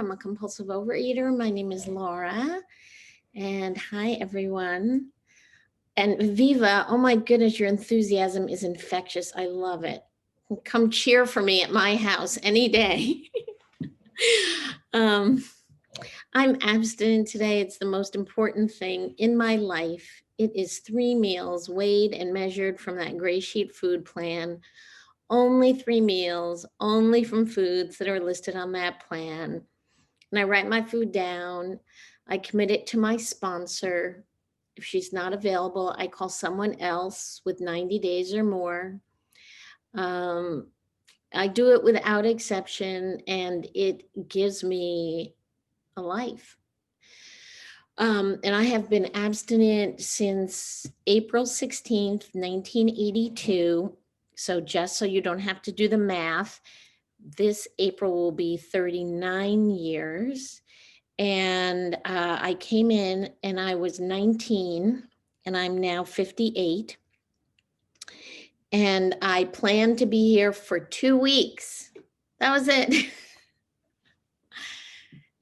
I'm a compulsive overeater. My name is Laura. And hi, everyone. And Viva, oh my goodness, your enthusiasm is infectious. I love it. Come cheer for me at my house any day. I'm abstinent today. It's the most important thing in my life. It is 3 meals weighed and measured from that gray sheet food plan. Only 3 meals, only from foods that are listed on that plan. And I write my food down. I commit it to my sponsor. If she's not available, I call someone else with 90 days or more. I do it without exception, and it gives me a life. And I have been abstinent since April 16th, 1982. So just so you don't have to do the math, this April will be 39 years. And I came in and I was 19 and I'm now 58. And I planned to be here for 2 weeks. That was it.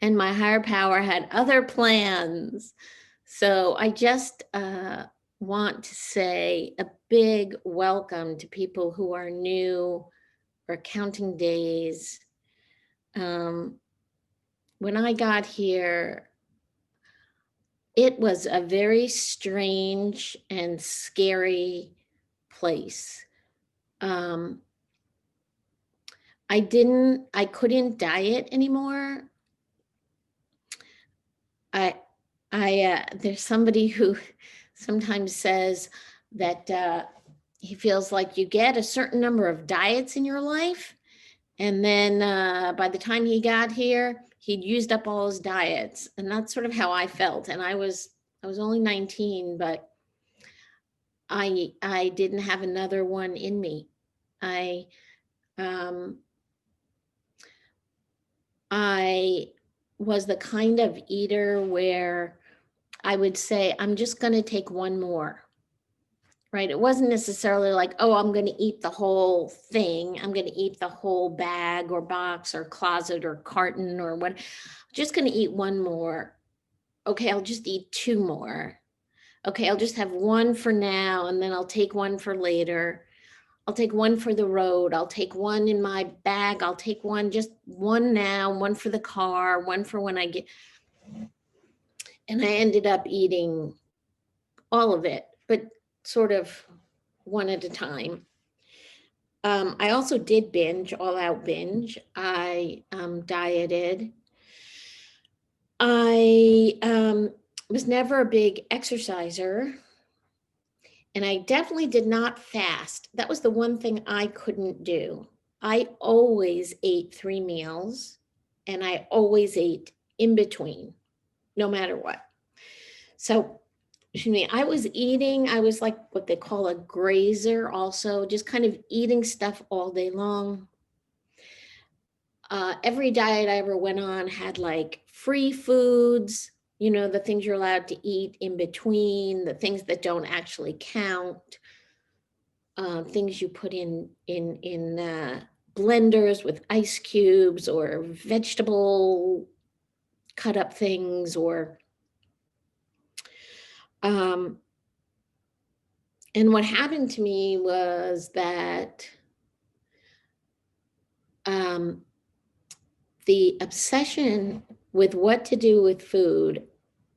And my higher power had other plans. So I just want to say a big welcome to people who are new or counting days. When I got here, it was a very strange and scary place. I couldn't diet anymore. There's somebody who sometimes says that he feels like you get a certain number of diets in your life, and then by the time he got here, he'd used up all his diets. And that's sort of how I felt. And I was only 19, but I didn't have another one in me. I was the kind of eater where I would say, I'm just going to take one more. Right? It wasn't necessarily like, oh, I'm going to eat the whole thing. I'm going to eat the whole bag or box or closet or carton or what. I'm just going to eat one more. Okay, I'll just eat 2 more. Okay, I'll just have one for now, and then I'll take one for later. I'll take one for the road. I'll take one in my bag. I'll take one, just one now, one for the car, one for when I get. And I ended up eating all of it, but sort of one at a time. I also did binge, all out binge. I dieted. I was never a big exerciser. And I definitely did not fast. That was the one thing I couldn't do. I always ate 3 meals, and I always ate in between, no matter what. So, I was like what they call a grazer also, just kind of eating stuff all day long. Every diet I ever went on had like free foods, the things you're allowed to eat in between, the things that don't actually count, things you put in blenders with ice cubes, or vegetable cut up things, or and what happened to me was that the obsession with what to do with food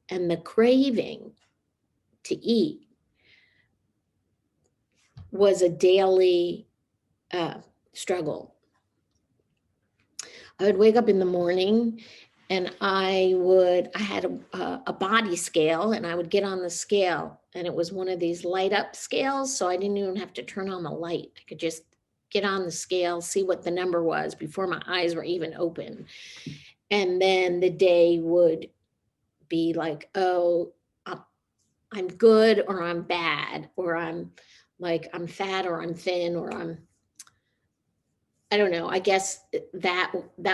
and the craving to eat was a daily struggle. I would wake up in the morning and I had a body scale, and I would get on the scale, and it was one of these light up scales. So I didn't even have to turn on the light. I could just get on the scale, see what the number was before my eyes were even open. And then the day would be like, oh, I'm good or I'm bad, or I'm fat or I'm thin, or I don't know. I guess that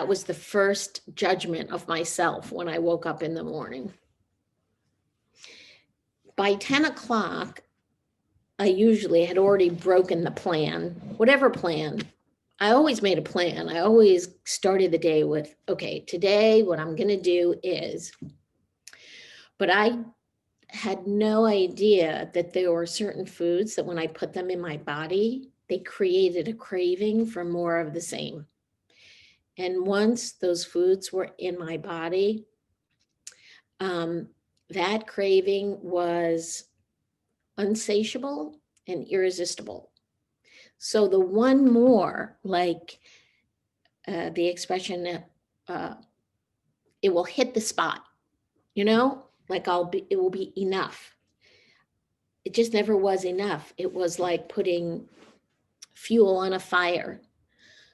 was the first judgment of myself when I woke up in the morning. By 10 o'clock, I usually had already broken the plan, whatever plan I always made a plan. I always started the day with, okay, today what I'm going to do is, but I had no idea that there were certain foods that when I put them in my body, they created a craving for more of the same. And once those foods were in my body, that craving was unsatiable and irresistible. So the one more, like the expression, it will hit the spot, like it will be enough. It just never was enough. It was like putting fuel on a fire.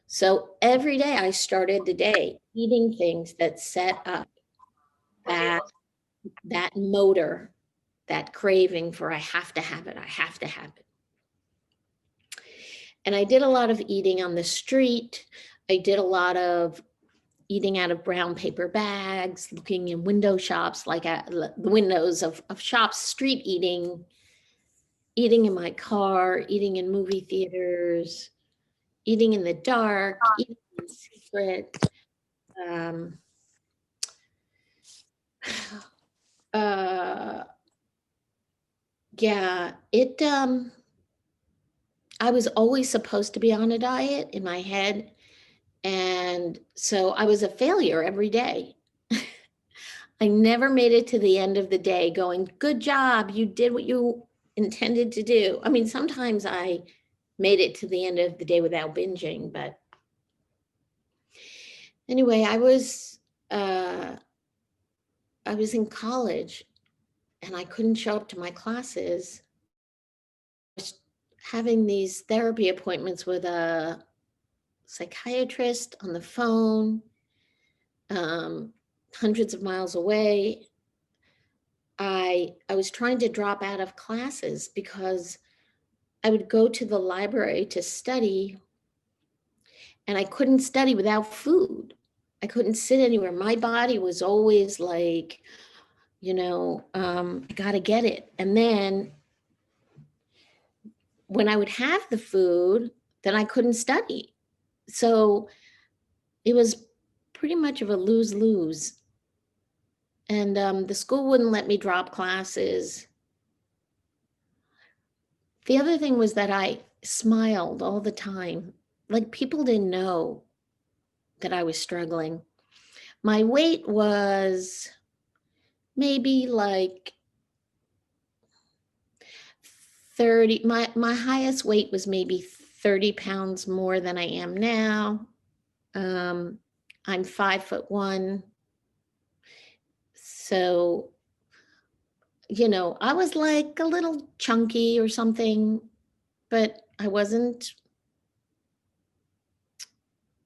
So every day I started the day eating things that set up that motor, that craving for I have to have it, I have to have it. And I did a lot of eating on the street. I did a lot of eating out of brown paper bags, looking in window shops, like at the windows of shops, street eating in my car, eating in movie theaters, eating in the dark, eating in secret. Yeah, I was always supposed to be on a diet in my head. And so I was a failure every day. I never made it to the end of the day going, good job, you did what you intended to do. I mean, sometimes I made it to the end of the day without binging, but anyway, I was in college and I couldn't show up to my classes. I was having these therapy appointments with a psychiatrist on the phone, hundreds of miles away. I was trying to drop out of classes because I would go to the library to study and I couldn't study without food. I couldn't sit anywhere. My body was always like, I got to get it. And then when I would have the food, then I couldn't study. So it was pretty much of a lose-lose. And the school wouldn't let me drop classes. The other thing was that I smiled all the time. Like people didn't know that I was struggling. My weight was maybe like 30. My highest weight was maybe 30 pounds more than I am now. I'm 5'1". So, I was like a little chunky or something, but I wasn't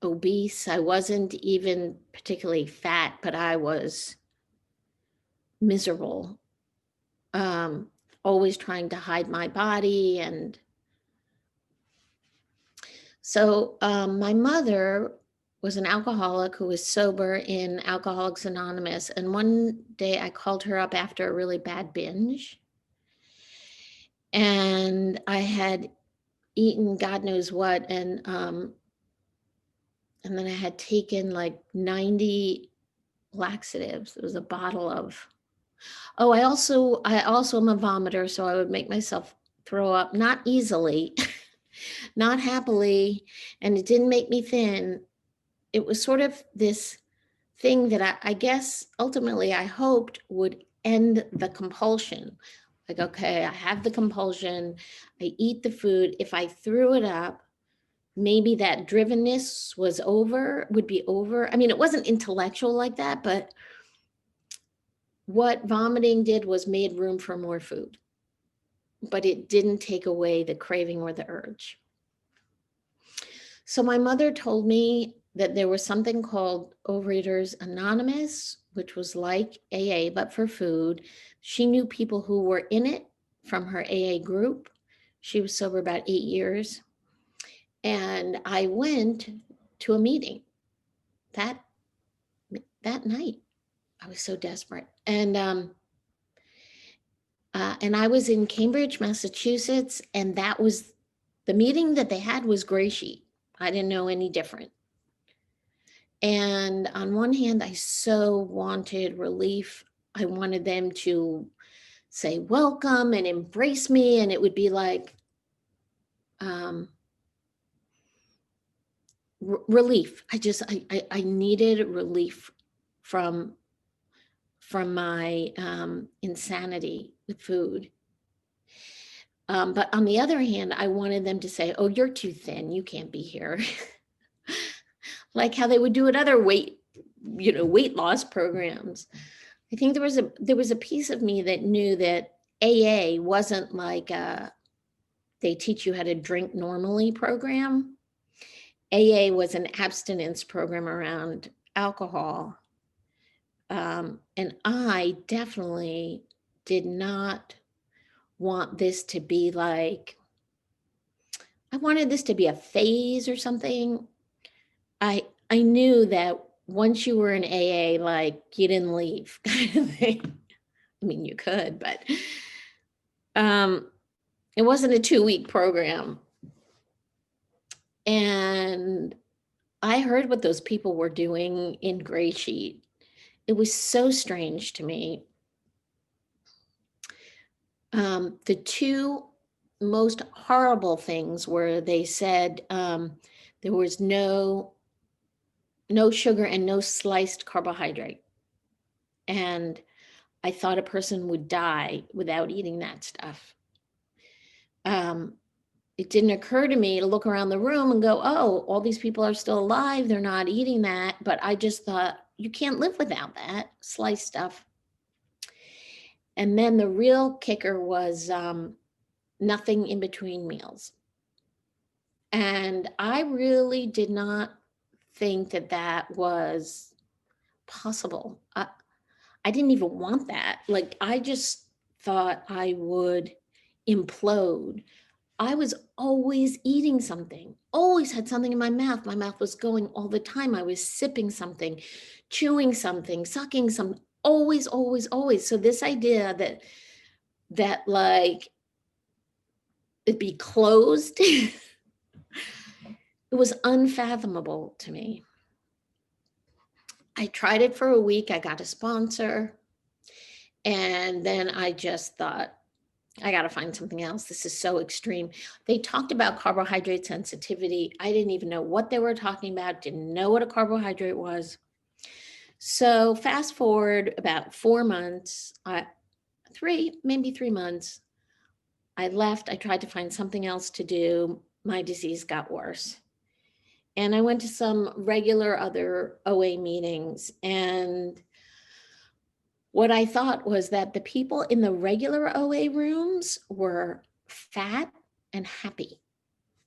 obese. I wasn't even particularly fat, but I was miserable. Always trying to hide my body. And so my mother was an alcoholic who was sober in Alcoholics Anonymous. And one day I called her up after a really bad binge. And I had eaten God knows what. And then I had taken like 90 laxatives. It was a bottle of, I also am a vomiter, so I would make myself throw up, not easily, not happily, and it didn't make me thin. It was sort of this thing that I guess ultimately I hoped would end the compulsion. Like, okay, I have the compulsion, I eat the food. If I threw it up, maybe that drivenness would be over. I mean, it wasn't intellectual like that, but what vomiting did was made room for more food, but it didn't take away the craving or the urge. So my mother told me that there was something called Overeaters Anonymous, which was like AA, but for food. She knew people who were in it from her AA group. She was sober about 8 years. And I went to a meeting that night. I was so desperate. And I was in Cambridge, Massachusetts, and that was the meeting that they had was Gray Sheet. I didn't know any different. And on one hand, I so wanted relief. I wanted them to say welcome and embrace me. And it would be like relief. I needed relief from my insanity with food. But on the other hand, I wanted them to say, oh, you're too thin. You can't be here. Like how they would do at other weight loss programs. I think there was a piece of me that knew that AA wasn't like they teach you how to drink normally program. AA was an abstinence program around alcohol. And I definitely did not want this to be like, I wanted this to be a phase or something. I knew that once you were in AA, like you didn't leave kind of thing. I mean, you could, but it wasn't a 2-week program. And I heard what those people were doing in Grey Sheet. It was so strange to me. The two most horrible things were they said there was no sugar and no sliced carbohydrate. And I thought a person would die without eating that stuff. It didn't occur to me to look around the room and go, oh, all these people are still alive. They're not eating that. But I just thought, you can't live without that sliced stuff. And then the real kicker was nothing in between meals. And I really did not think that that was possible. I didn't even want that. Like, I just thought I would implode. I was always eating something, always had something in my mouth. My mouth was going all the time. I was sipping something, chewing something, sucking something, always, always, always. So this idea that like it'd be closed, it was unfathomable to me. I tried it for a week. I got a sponsor. And then I just thought, I got to find something else. This is so extreme. They talked about carbohydrate sensitivity. I didn't even know what they were talking about, didn't know what a carbohydrate was. So fast forward about 4 months, maybe 3 months, I left. I tried to find something else to do. My disease got worse. And I went to some regular other OA meetings. And what I thought was that the people in the regular OA rooms were fat and happy.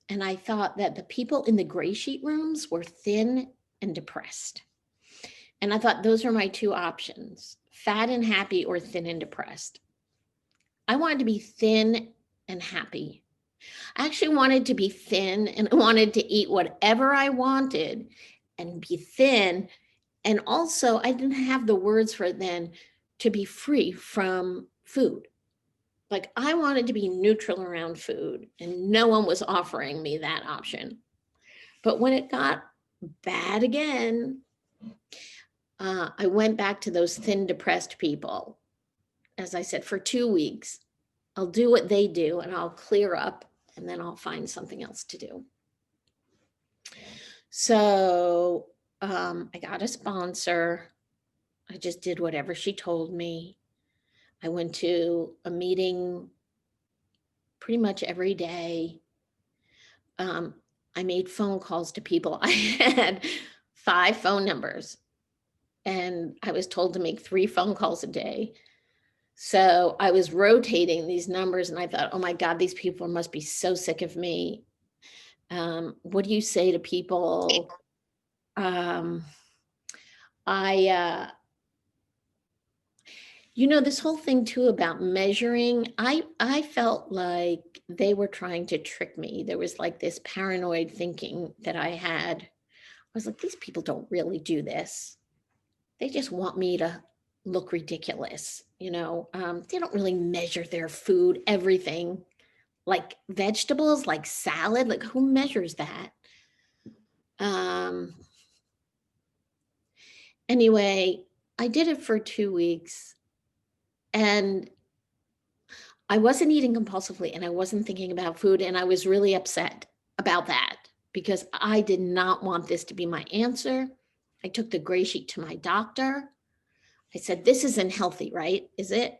And I thought that the people in the Grey Sheet rooms were thin and depressed. And I thought those are my two options, fat and happy or thin and depressed. I wanted to be thin and happy. I actually wanted to be thin and I wanted to eat whatever I wanted and be thin. And also, I didn't have the words for it then, to be free from food. Like, I wanted to be neutral around food and no one was offering me that option. But when it got bad again, I went back to those thin, depressed people. As I said, for 2 weeks, I'll do what they do and I'll clear up and then I'll find something else to do. So I got a sponsor. I just did whatever she told me. I went to a meeting pretty much every day. I made phone calls to people. I had 5 phone numbers and I was told to make 3 phone calls a day. So I was rotating these numbers and I thought, oh my God, these people must be so sick of me. What do you say to people? This whole thing too about measuring, I felt like they were trying to trick me. There was like this paranoid thinking that I had. I was like, these people don't really do this. They just want me to look ridiculous. They don't really measure their food, everything, like vegetables, like salad, like who measures that? Anyway, I did it for 2 weeks, and I wasn't eating compulsively, and I wasn't thinking about food, and I was really upset about that because I did not want this to be my answer. I took the gray sheet to my doctor. I said, "This isn't healthy, right? Is it?"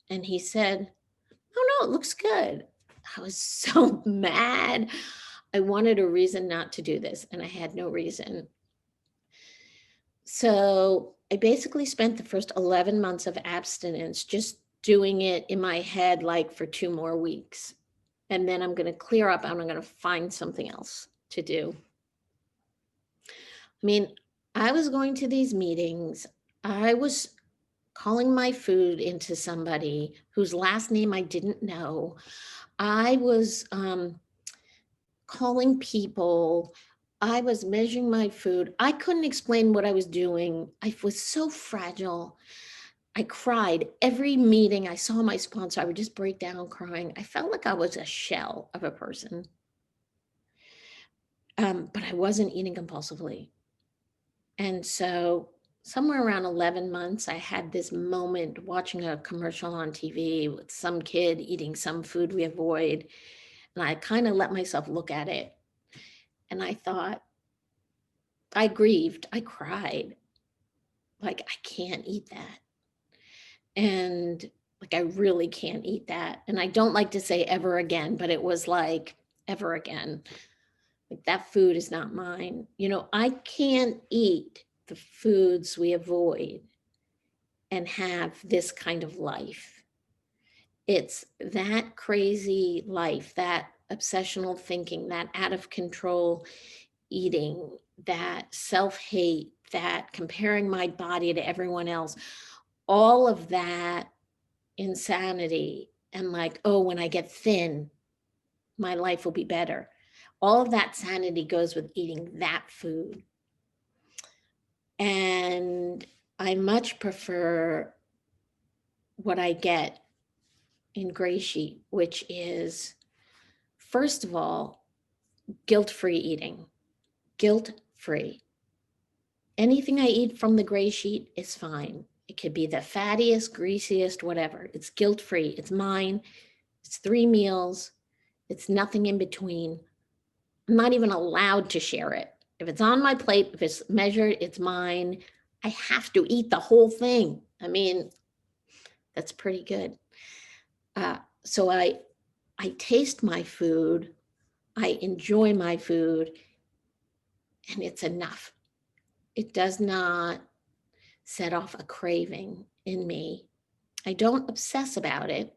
And he said, "Oh, no, it looks good." I was so mad. I wanted a reason not to do this, and I had no reason. So I basically spent the first 11 months of abstinence just doing it in my head, like for 2 more weeks. And then I'm going to clear up and I'm going to find something else to do. I mean, I was going to these meetings. I was calling my food into somebody whose last name I didn't know. I was calling people. I was measuring my food. I couldn't explain what I was doing. I was so fragile. I cried every meeting I saw my sponsor. I would just break down crying. I felt like I was a shell of a person. But I wasn't eating compulsively. And so somewhere around 11 months, I had this moment watching a commercial on TV with some kid eating some food we avoid. And I kind of let myself look at it. And I thought, I grieved, I cried. Like, I can't eat that. And like, I really can't eat that. And I don't like to say ever again, but it was like, ever again. Like, that food is not mine. You know, I can't eat the foods we avoid and have this kind of life. It's that crazy life, that obsessional thinking, that out of control eating, that self-hate, that comparing my body to everyone else, all of that insanity, and like, oh, when I get thin, my life will be better. All of that sanity goes with eating that food. And I much prefer what I get in Gray Sheet, which is, first of all, guilt-free eating. Guilt-free. Anything I eat from the Gray Sheet is fine. It could be the fattiest, greasiest, whatever. It's guilt-free. It's mine. It's 3 meals. It's nothing in between. I'm not even allowed to share it. If it's on my plate, if it's measured, it's mine. I have to eat the whole thing. I mean, that's pretty good. So I taste my food. I enjoy my food, and it's enough. It does not set off a craving in me. I don't obsess about it.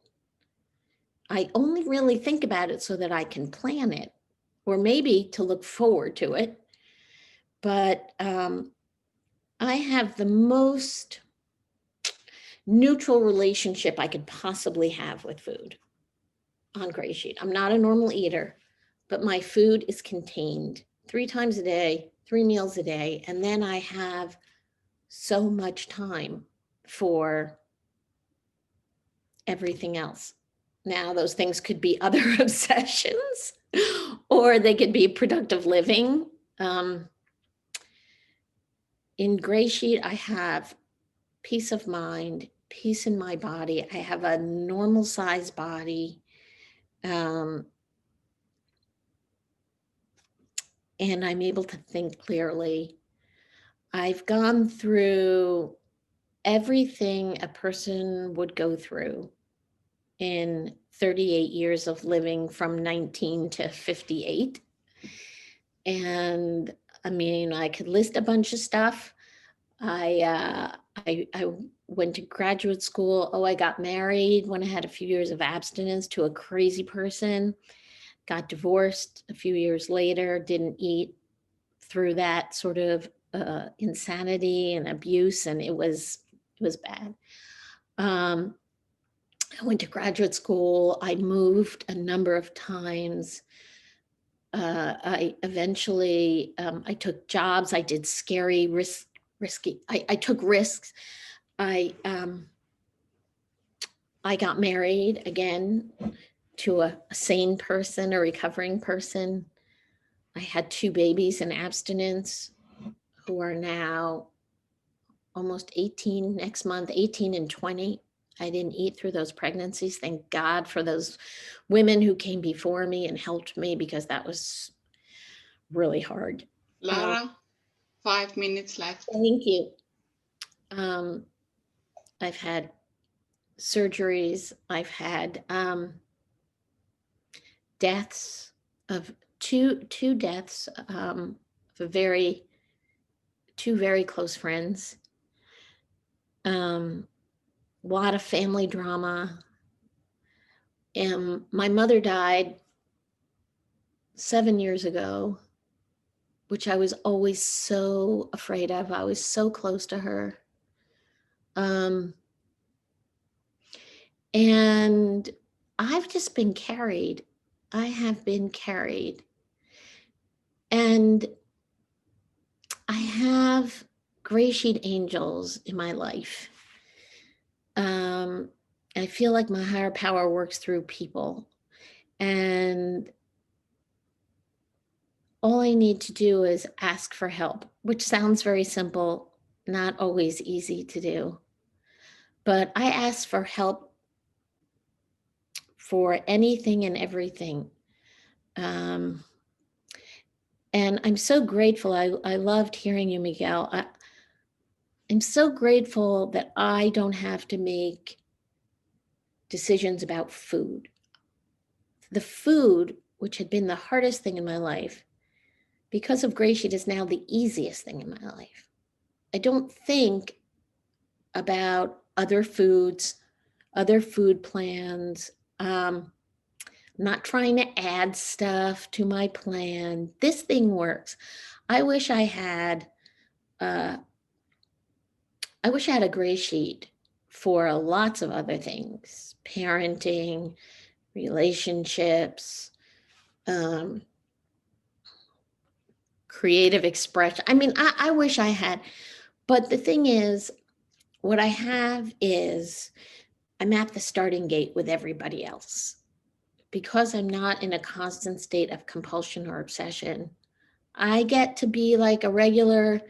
I only really think about it so that I can plan it, or maybe to look forward to it. But I have the most neutral relationship I could possibly have with food on Gray Sheet. I'm not a normal eater, but my food is contained 3 times a day, 3 meals a day, and then I have so much time for everything else. Now, those things could be other obsessions, or they could be productive living. In Gray Sheet, I have peace of mind, peace in my body. I have a normal size body. And I'm able to think clearly. I've gone through everything a person would go through in 38 years of living from 19 to 58. And I mean, I could list a bunch of stuff. I went to graduate school. Oh, I got married when I had a few years of abstinence to a crazy person. Got divorced a few years later, didn't eat through that sort of insanity and abuse, and it was bad. I went to graduate school. I moved a number of times. I eventually, I took jobs. I did scary, risky. I took risks. I got married again to a sane person, a recovering person. I had 2 babies in abstinence who are now almost 18 next month, 18 and 20. I didn't eat through those pregnancies. Thank God for those women who came before me and helped me, because that was really hard. Lara, 5 minutes left. Thank you. I've had surgeries. I've had deaths of two deaths of two very close friends. A lot of family drama. And my mother died 7 years ago, which I was always so afraid of. I was so close to her. And I've just been carried. I have been carried. And I have gray sheet angels in my life. I feel like my higher power works through people. And all I need to do is ask for help, which sounds very simple, not always easy to do. But I ask for help for anything and everything. And I'm so grateful. I loved hearing you, Miguel. I'm so grateful that I don't have to make decisions about food. The food, which had been the hardest thing in my life, because of GreySheet, is now the easiest thing in my life. I don't think about other foods, other food plans. I'm not trying to add stuff to my plan. This thing works. I wish I had a gray sheet for lots of other things: parenting, relationships, creative expression. I mean, I wish I had, but the thing is, what I have is I'm at the starting gate with everybody else. Because I'm not in a constant state of compulsion or obsession, I get to be like a regular,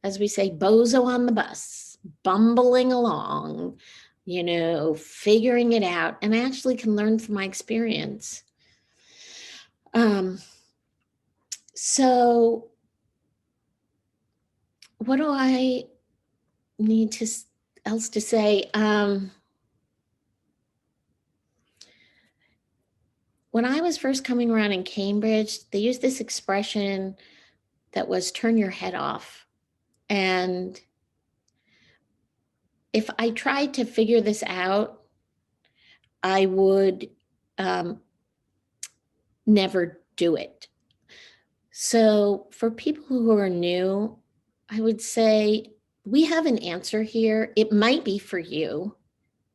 as we say, bozo on the bus, bumbling along, figuring it out. And I actually can learn from my experience. So what do I need else to say? When I was first coming around in Cambridge, they used this expression that was turn your head off. And if I tried to figure this out, I would never do it. So for people who are new, I would say we have an answer here. It might be for you.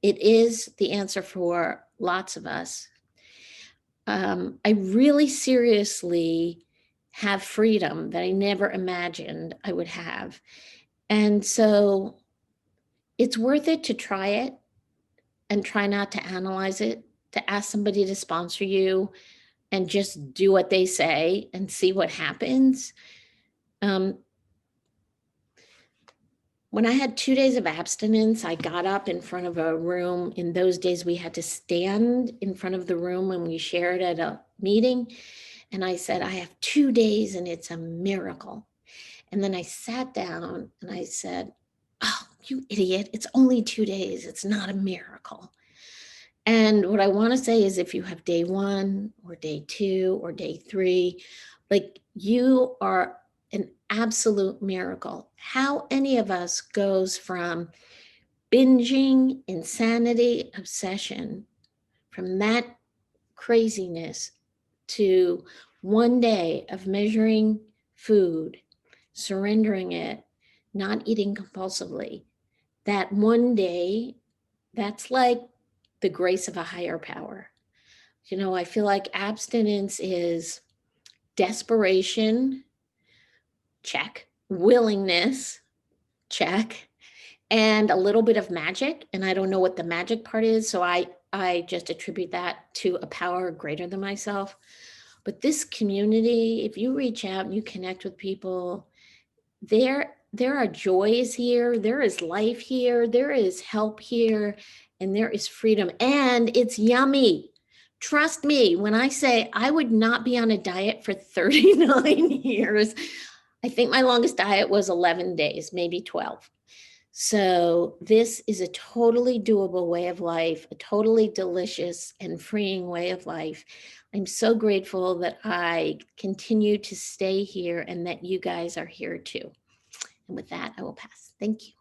It is the answer for lots of us. I really seriously have freedom that I never imagined I would have. And so it's worth it to try it and try not to analyze it, to ask somebody to sponsor you and just do what they say and see what happens. When I had 2 days of abstinence, I got up in front of a room. In those days, we had to stand in front of the room when we shared at a meeting. And I said, I have 2 days and it's a miracle. And then I sat down and I said, oh, you idiot, it's only 2 days. It's not a miracle. And what I want to say is if you have day 1 or day 2 or day 3, like you are an absolute miracle. How any of us goes from binging, insanity, obsession, from that craziness to one day of measuring food, surrendering it, not eating compulsively. That one day, that's like the grace of a higher power. I feel like abstinence is desperation, check, willingness, check, and a little bit of magic. And I don't know what the magic part is, so I just attribute that to a power greater than myself. But this community, if you reach out and you connect with people, there are joys here, there is life here, there is help here, and there is freedom, and it's yummy. Trust me when I say I would not be on a diet for 39 years. I think my longest diet was 11 days, maybe 12. So this is a totally doable way of life, a totally delicious and freeing way of life. I'm so grateful that I continue to stay here and that you guys are here too. And with that, I will pass. Thank you.